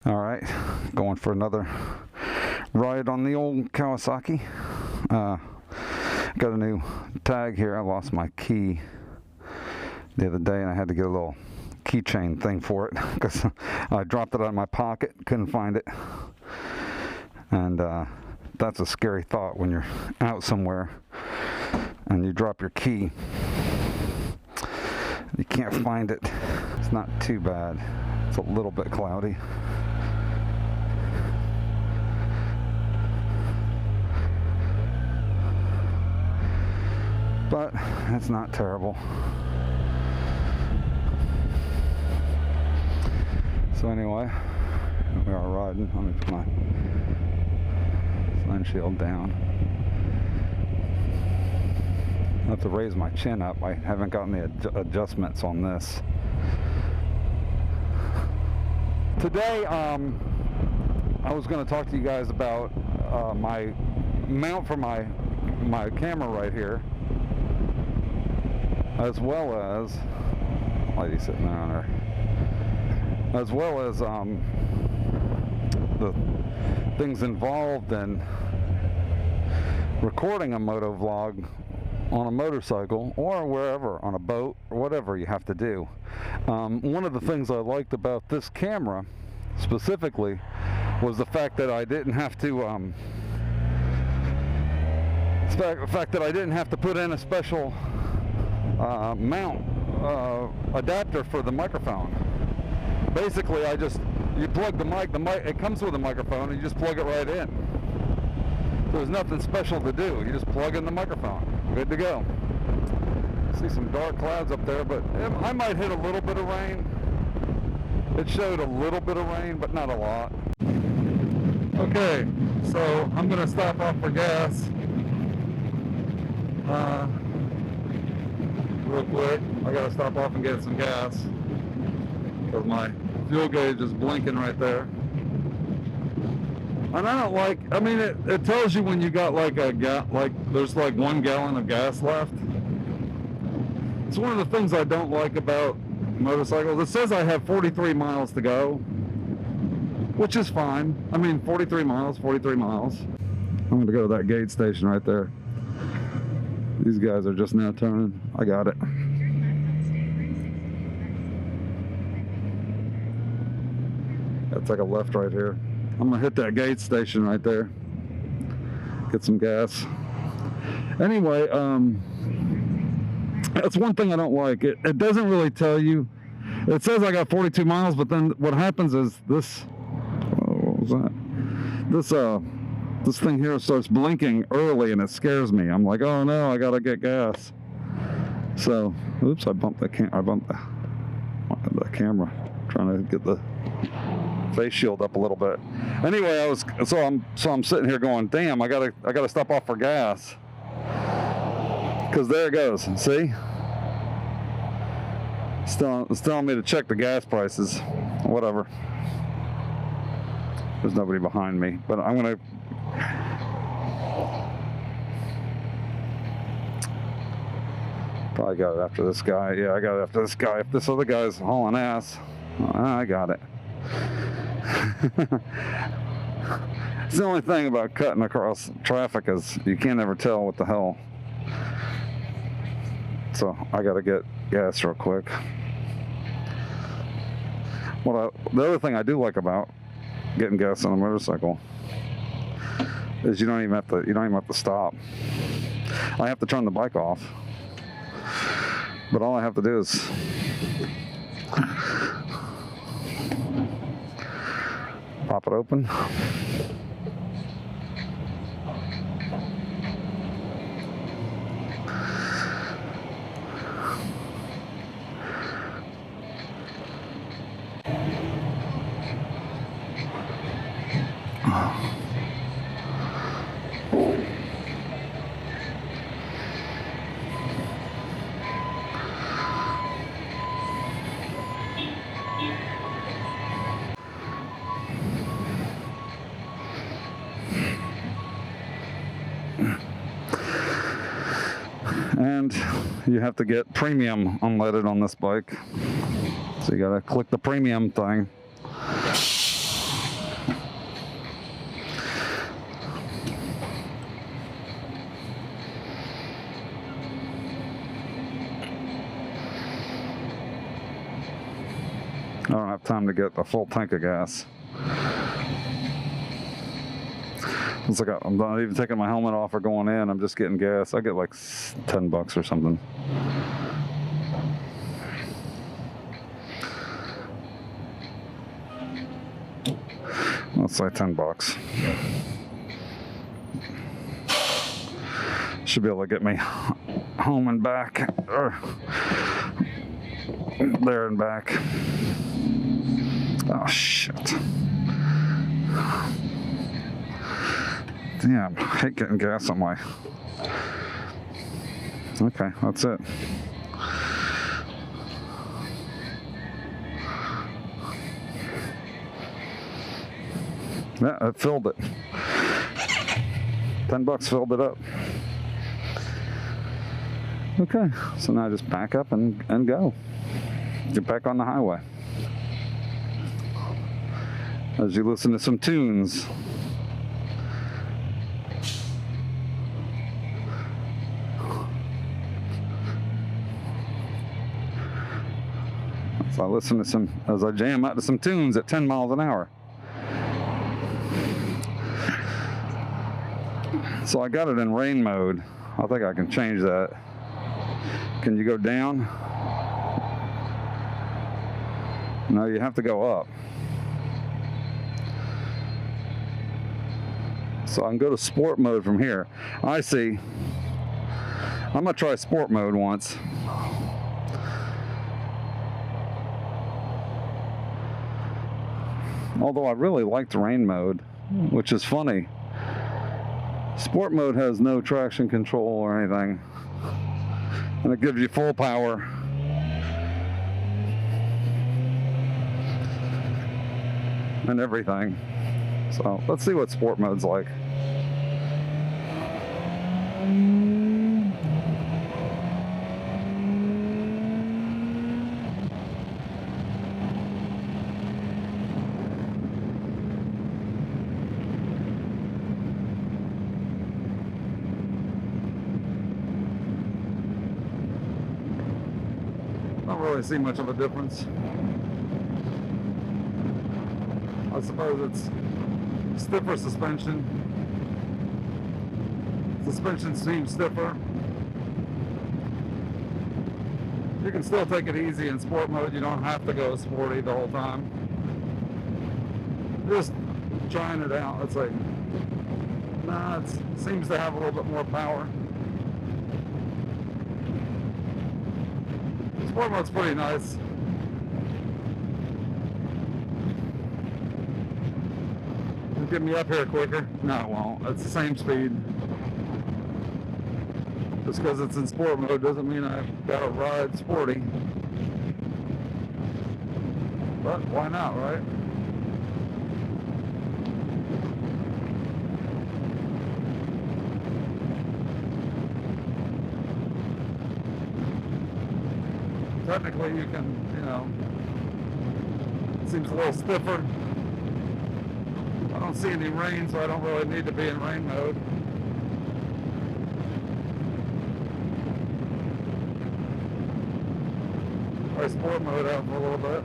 All right, going for another ride on the old Kawasaki. Got a new tag here. I lost my key the other day and I had to get a little keychain thing for it because I dropped it out of my pocket, couldn't find it. And that's a scary thought when you're out somewhere and you drop your key. You can't find it. It's not too bad. It's a little bit cloudy. But it's not terrible. So anyway, we are riding. Let me put my sun shield down. I have to raise my chin up. I haven't gotten the adjustments on this. Today, I was going to talk to you guys about my mount for my camera right here, as well as lady sitting there on her, as well as the things involved in recording a motovlog on a motorcycle or wherever, on a boat or whatever you have to do. One of the things I liked about this camera specifically was the fact that I didn't have to put in a special mount adapter for the microphone. Basically, you plug the mic, it comes with a microphone, and you just plug it right in. There's nothing special to do. You just plug in the microphone. Good to go. See some dark clouds up there, but I might hit a little bit of rain. It showed a little bit of rain, but not a lot. Okay, so I'm going to stop off for gas. Real quick, I gotta stop off and get some gas because my fuel gauge is blinking right there. And I don't like, I mean, it tells you when you got like there's like 1 gallon of gas left. It's one of the things I don't like about motorcycles. It says I have 43 miles to go, which is fine. I mean, 43 miles. I'm gonna go to that gauge station right there. These guys are just now turning. I got it. That's like a left right here. I'm gonna hit that gauge station right there. Get some gas. Anyway, that's one thing I don't like. It doesn't really tell you. It says I got 42 miles, but then what happens is this. What was that? This thing here starts blinking early and it scares me. I'm like, oh no, I gotta get gas. So, oops, I bumped the camera, trying to get the face shield up a little bit. Anyway, I'm sitting here going, damn, I gotta stop off for gas. Cause there it goes, see? It's telling me to check the gas prices, whatever. There's nobody behind me, but I'm gonna probably got it after this guy. Yeah, I got it after this guy. If this other guy's hauling ass, I got it. It's the only thing about cutting across traffic is you can't ever tell what the hell. So I gotta get gas real quick. The other thing I do like about getting gas on a motorcycle is you don't even have to stop. I have to turn the bike off, but all I have to do is pop it open. And you have to get premium unleaded on this bike. So you gotta click the premium thing. time to get a full tank of gas. It's like I'm not even taking my helmet off or going in. I'm just getting gas. I get like $10 or something. Let's say $10. Should be able to get me home and back, or there and back. Oh shit. Damn, I hate getting gas on my... Okay, that's it. Yeah, it filled it. $10 filled it up. Okay, so now I just back up and go. Get back on the highway. As you listen to some tunes. So I listen to some, as I jam out to some tunes at 10 miles an hour. So I got it in rain mode. I think I can change that. Can you go down? No, you have to go up. So I can go to sport mode from here. I see. I'm gonna try sport mode once. Although I really like the rain mode, which is funny. Sport mode has no traction control or anything. And it gives you full power. And everything. So let's see what sport mode's like. Don't really see much of a difference. I suppose it's stiffer suspension. Suspension seems stiffer. You can still take it easy in sport mode. You don't have to go sporty the whole time. Just trying it out. It's like, nah, it seems to have a little bit more power. Sport mode's pretty nice. It'll get me up here quicker. No, it won't. It's the same speed. Just because it's in sport mode doesn't mean I've got to ride sporty. But why not, right? Technically you can, you know, it seems a little stiffer. I don't see any rain, so I don't really need to be in rain mode. Try sport mode out for a little bit.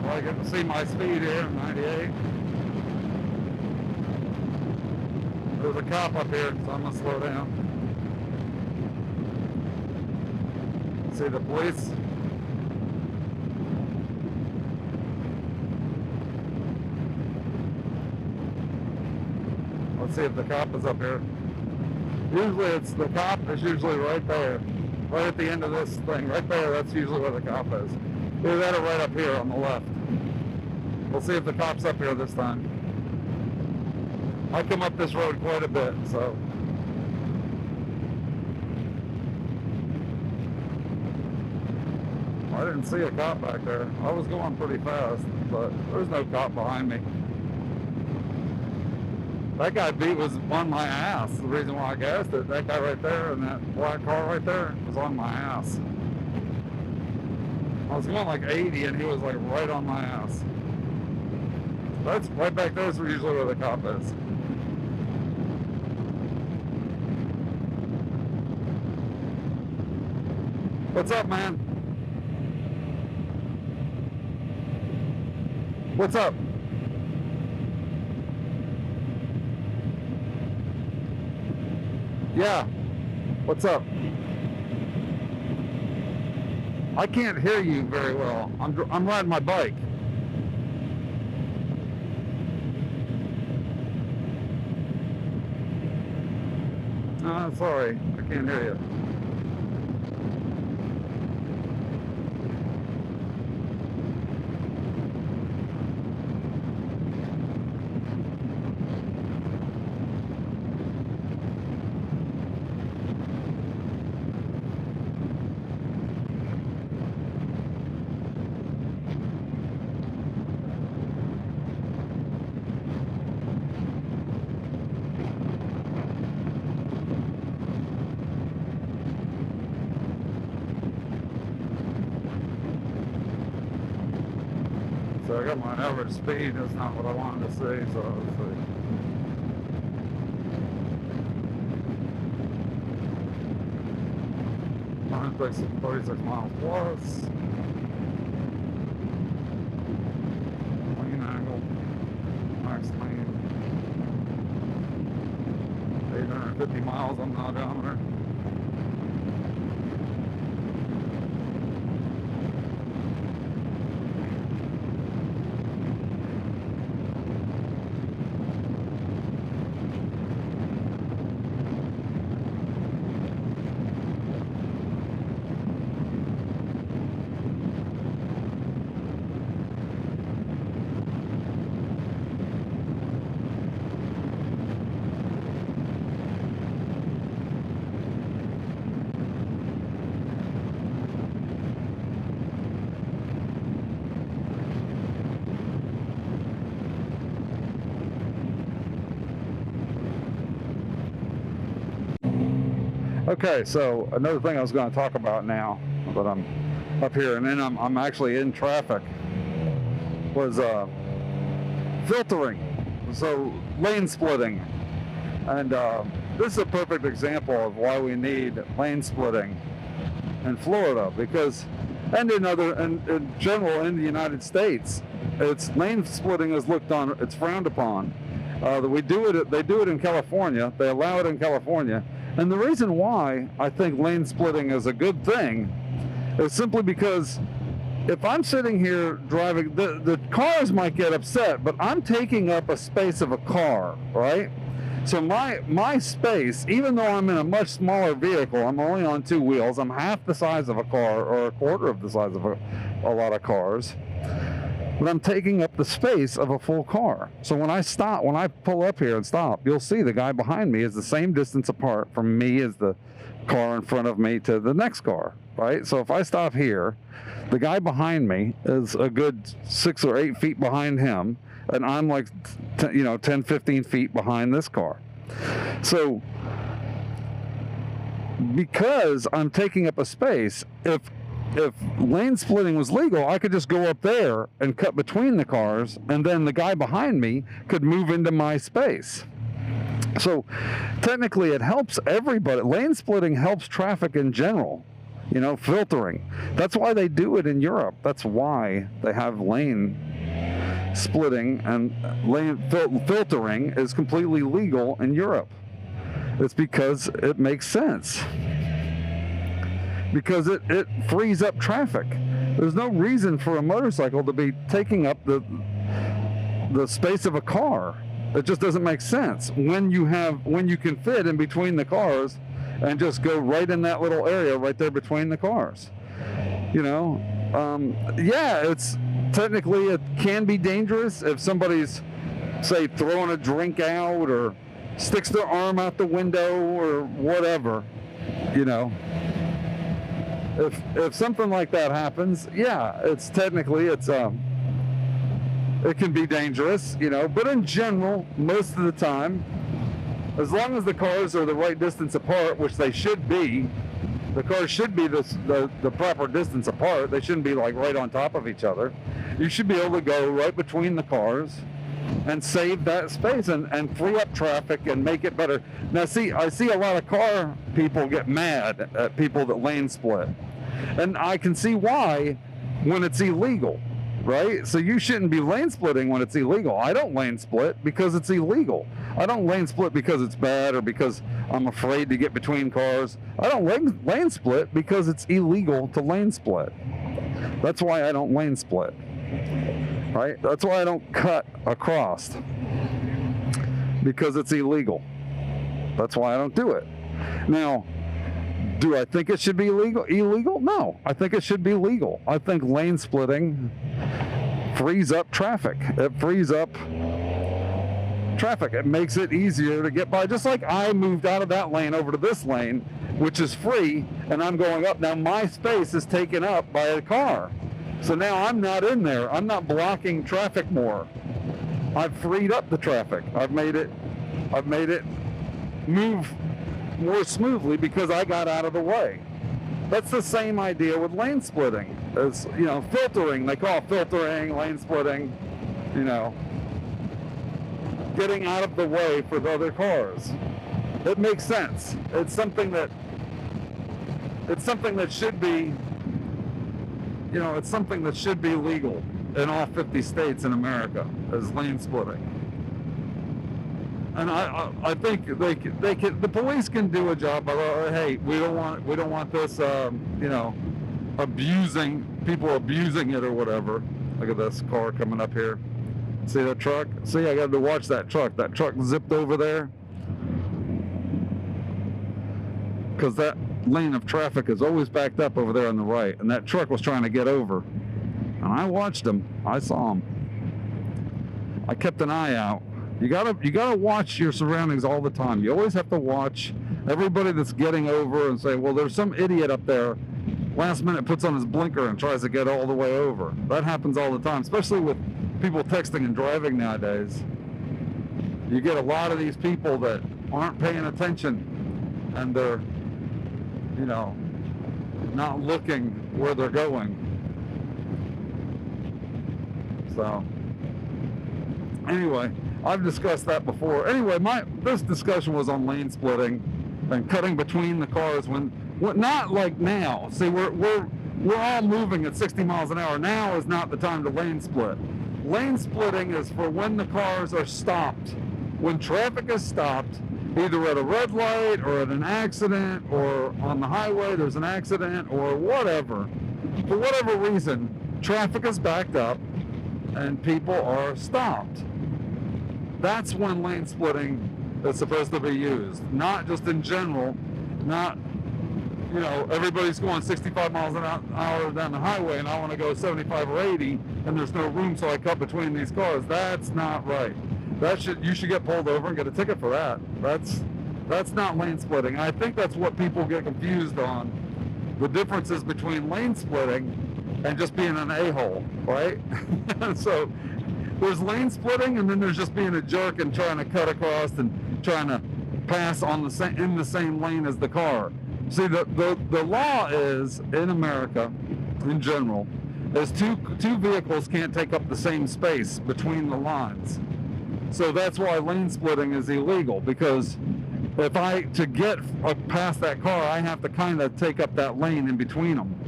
Well, I get to see my speed here, 98. There's a cop up here, so I'm going to slow down. See the police? Let's see if the cop is up here. Usually the cop is usually right there. Right at the end of this thing. Right there, that's usually where the cop is. Either that or right up here on the left. We'll see if the cop's up here this time. I come up this road quite a bit, so. I didn't see a cop back there. I was going pretty fast, but there's no cop behind me. That guy was on my ass. The reason why I gassed it, that guy right there and that black car right there was on my ass. I was going like 80 and he was like right on my ass. That's right back there is usually where the cop is. What's up, man? What's up? Yeah. What's up? I can't hear you very well. I'm riding my bike. Sorry, I can't hear you. So I got my average speed. That's not what I wanted to say, so let's see. Mine takes 36 miles plus. Clean angle. Max clean. 850 miles on the odometer. Okay, so another thing I was going to talk about now, but I'm up here and then I'm actually in traffic, was filtering, so lane splitting. And this is a perfect example of why we need lane splitting in Florida, because, and in general in the United States, lane splitting is looked on, it's frowned upon. They do it in California, they allow it in California. And the reason why I think lane splitting is a good thing is simply because if I'm sitting here driving, the cars might get upset, but I'm taking up a space of a car, right? So my space, even though I'm in a much smaller vehicle, I'm only on two wheels, I'm half the size of a car or a quarter of the size of a lot of cars, but I'm taking up the space of a full car. So when I pull up here and stop, you'll see the guy behind me is the same distance apart from me as the car in front of me to the next car, right? So if I stop here, the guy behind me is a good 6 or 8 feet behind him, and I'm like 10, 15 feet behind this car. So because I'm taking up a space, if lane splitting was legal, I could just go up there and cut between the cars, and then the guy behind me could move into my space. So technically it helps everybody. Lane splitting helps traffic in general, filtering. That's why they do it in Europe. That's why they have lane splitting, and lane filtering is completely legal in Europe. It's because it makes sense. Because it frees up traffic. There's no reason for a motorcycle to be taking up the space of a car. It just doesn't make sense when you can fit in between the cars and just go right in that little area right there between the cars. It's technically, it can be dangerous if somebody's, say, throwing a drink out or sticks their arm out the window or whatever, If something like that happens, yeah, it can be dangerous, but in general, most of the time, as long as the cars are the right distance apart, which they should be, the cars should be the proper distance apart. They shouldn't be like right on top of each other. You should be able to go right between the cars and save that space and free up traffic and make it better. Now, I see a lot of car people get mad at people that lane split. And I can see why when it's illegal, right? So you shouldn't be lane splitting when it's illegal. I don't lane split because it's illegal. I don't lane split because it's bad or because I'm afraid to get between cars. I don't lane split because it's illegal to lane split. That's why I don't lane split, right? That's why I don't cut across, because it's illegal. That's why I don't do it. Now, do I think it should be illegal? No, I think it should be legal. I think lane splitting frees up traffic. It frees up traffic. It makes it easier to get by. Just like I moved out of that lane over to this lane, which is free, and I'm going up. Now my space is taken up by a car. So now I'm not in there. I'm not blocking traffic more. I've freed up the traffic. I've made it move more smoothly because I got out of the way. That's the same idea with lane splitting. As, you know, filtering. They call it filtering, lane splitting, you know, getting out of the way for the other cars. It makes sense. It's something that should be, you know, it's something that should be legal in all 50 states in America, as lane splitting. And I think they can, the police can do a job of, hey, we don't want this, you know, people abusing it or whatever. Look at this car coming up here. See that truck? See, I got to watch that truck. That truck zipped over there because that lane of traffic is always backed up over there on the right, and that truck was trying to get over. And I watched him. I saw him. I kept an eye out. You gotta watch your surroundings all the time. You always have to watch everybody that's getting over and say, well, there's some idiot up there, last minute puts on his blinker and tries to get all the way over. That happens all the time, especially with people texting and driving nowadays. You get a lot of these people that aren't paying attention, and they're, you know, not looking where they're going. So anyway, I've discussed that before. Anyway, this discussion was on lane splitting and cutting between the cars when not like now. See, we're all moving at 60 miles an hour. Now is not the time to lane split. Lane splitting is for when the cars are stopped. When traffic is stopped, either at a red light or at an accident or on the highway there's an accident or whatever. For whatever reason, traffic is backed up and people are stopped. That's when lane splitting is supposed to be used. Not just in general, not, you know, everybody's going 65 miles an hour down the highway and I want to go 75 or 80 and there's no room, so I cut between these cars. That's not right. You should get pulled over and get a ticket for that. That's not lane splitting. I think that's what people get confused on. The differences between lane splitting and just being an a-hole, right? So there's lane splitting, and then there's just being a jerk and trying to cut across and trying to pass in the same lane as the car. See, the law is in America, in general, is two vehicles can't take up the same space between the lines. So that's why lane splitting is illegal, because to get past that car, I have to kind of take up that lane in between them.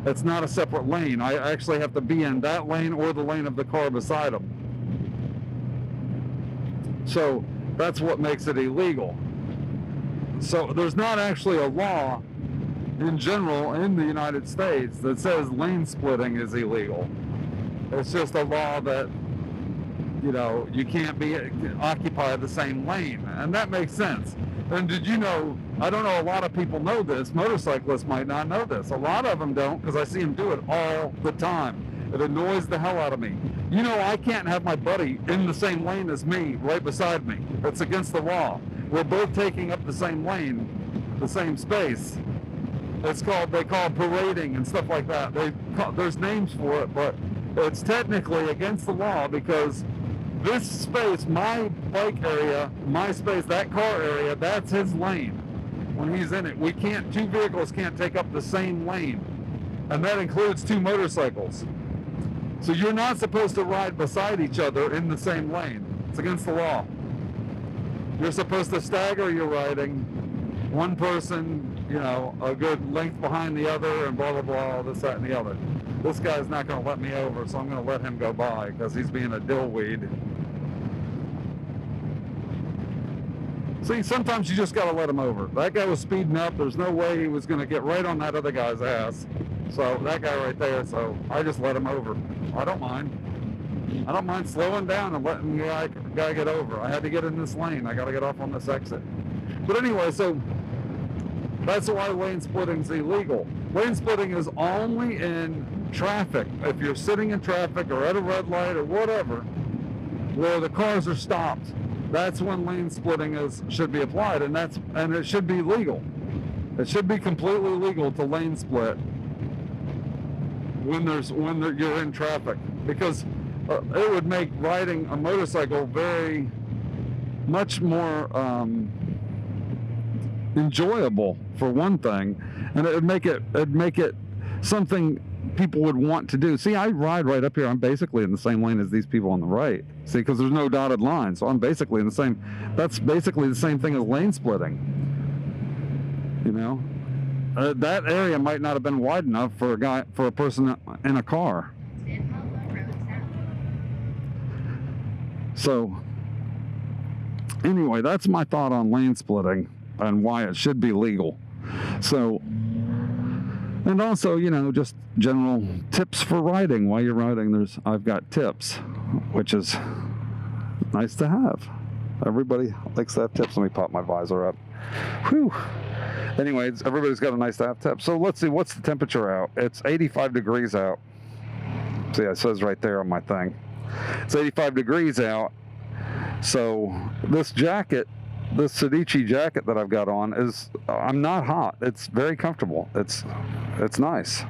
It's not a separate lane. I actually have to be in that lane or the lane of the car beside them. So that's what makes it illegal. So there's not actually a law in general in the United States that says lane splitting is illegal. It's just a law that, you know, you can't occupy the same lane, and that makes sense. And did you know, I don't know, a lot of people know this, motorcyclists might not know this. A lot of them don't, because I see them do it all the time. It annoys the hell out of me. You know, I can't have my buddy in the same lane as me, right beside me. It's against the law. We're both taking up the same lane, the same space. They call it parading and stuff like that. There's names for it, but it's technically against the law, because this space, my bike area, my space, that car area, that's his lane. When he's in it, two vehicles can't take up the same lane. And that includes two motorcycles. So you're not supposed to ride beside each other in the same lane. It's against the law. You're supposed to stagger your riding. One person, you know, a good length behind the other and blah, blah, blah, this, that, and the other. This guy's not going to let me over, so I'm going to let him go by because he's being a dillweed. See, sometimes you just got to let him over. That guy was speeding up. There's no way he was going to get right on that other guy's ass. So that guy right there, so I just let him over. I don't mind. I don't mind slowing down and letting the guy get over. I had to get in this lane. I got to get off on this exit. But anyway, so that's why lane splitting is illegal. Lane splitting is only in traffic. If you're sitting in traffic or at a red light or whatever, where the cars are stopped, that's when lane splitting should be applied, and it should be legal. It should be completely legal to lane split when you're in traffic, because it would make riding a motorcycle very much more enjoyable, for one thing, and it'd make it something people would want to do. See, I ride right up here. I'm basically in the same lane as these people on the right. See, because there's no dotted line, so I'm basically in the same. That's basically the same thing as lane splitting. You know, that area might not have been wide enough for a person in a car. So, anyway, that's my thought on lane splitting and why it should be legal. So, and also, you know, just general tips for riding. While you're riding, I've got tips, which is nice to have. Everybody likes to have tips. Let me pop my visor up. Whew. Anyways, everybody's got a nice to have tip. So let's see, what's the temperature out? It's 85 degrees out. See, it says right there on my thing. It's 85 degrees out. So this jacket, this Sedici jacket that I've got on I'm not hot. It's very comfortable. It's nice.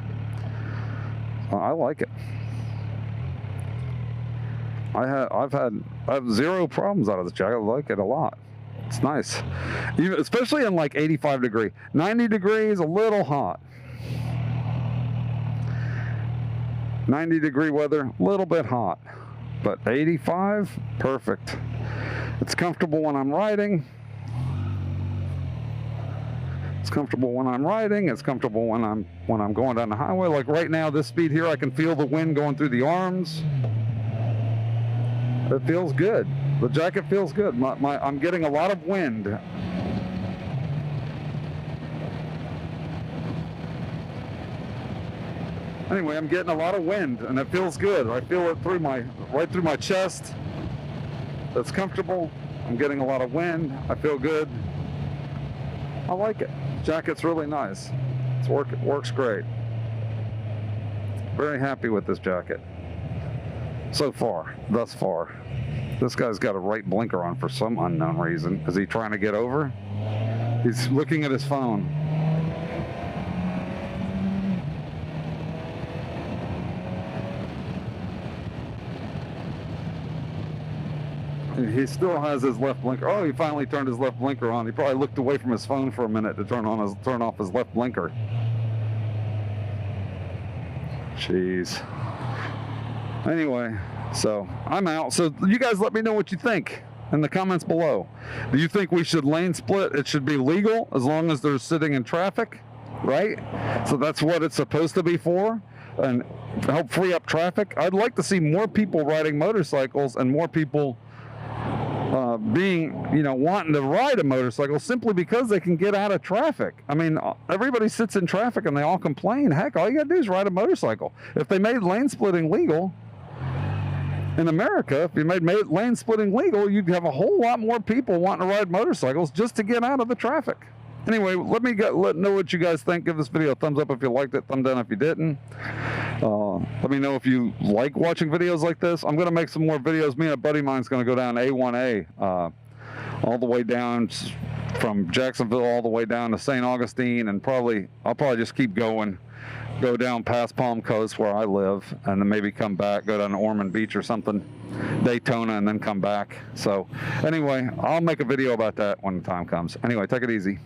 I like it. I have zero problems out of this jacket. I like it a lot. It's nice. Especially in like 85 degree. 90 degrees, a little hot. 90 degree weather, a little bit hot. But 85, perfect. It's comfortable when I'm riding. It's comfortable when I'm riding. It's comfortable when I'm going down the highway. Like right now, this speed here, I can feel the wind going through the arms. It feels good. The jacket feels good. I'm getting a lot of wind. Anyway, I'm getting a lot of wind, and it feels good. I feel it right through my chest. It's comfortable. I'm getting a lot of wind. I feel good. I like it. Jacket's really nice. It works great. Very happy with this jacket. So far, thus far. This guy's got a right blinker on for some unknown reason. Is he trying to get over? He's looking at his phone. He still has his left blinker. Oh, he finally turned his left blinker on. He probably looked away from his phone for a minute to turn off his left blinker. Jeez. Anyway, so I'm out. So you guys let me know what you think in the comments below. Do you think we should lane split? It should be legal as long as they're sitting in traffic, right? So that's what it's supposed to be for, and help free up traffic. I'd like to see more people riding motorcycles and more people wanting to ride a motorcycle simply because they can get out of traffic. I mean, everybody sits in traffic and they all complain. Heck, all you gotta do is ride a motorcycle. If they made lane splitting legal in America, if you made lane splitting legal, you'd have a whole lot more people wanting to ride motorcycles just to get out of the traffic. Anyway, let know what you guys think. Give this video a thumbs up if you liked it, thumb down if you didn't. Let me know if you like watching videos like this. I'm going to make some more videos. Me and a buddy of mine's going to go down A1A, all the way down from Jacksonville all the way down to St. Augustine, and I'll probably just keep going, go down past Palm Coast where I live, and then maybe come back, go down to Ormond Beach or something, Daytona, and then come back. So anyway, I'll make a video about that when the time comes. Anyway, take it easy.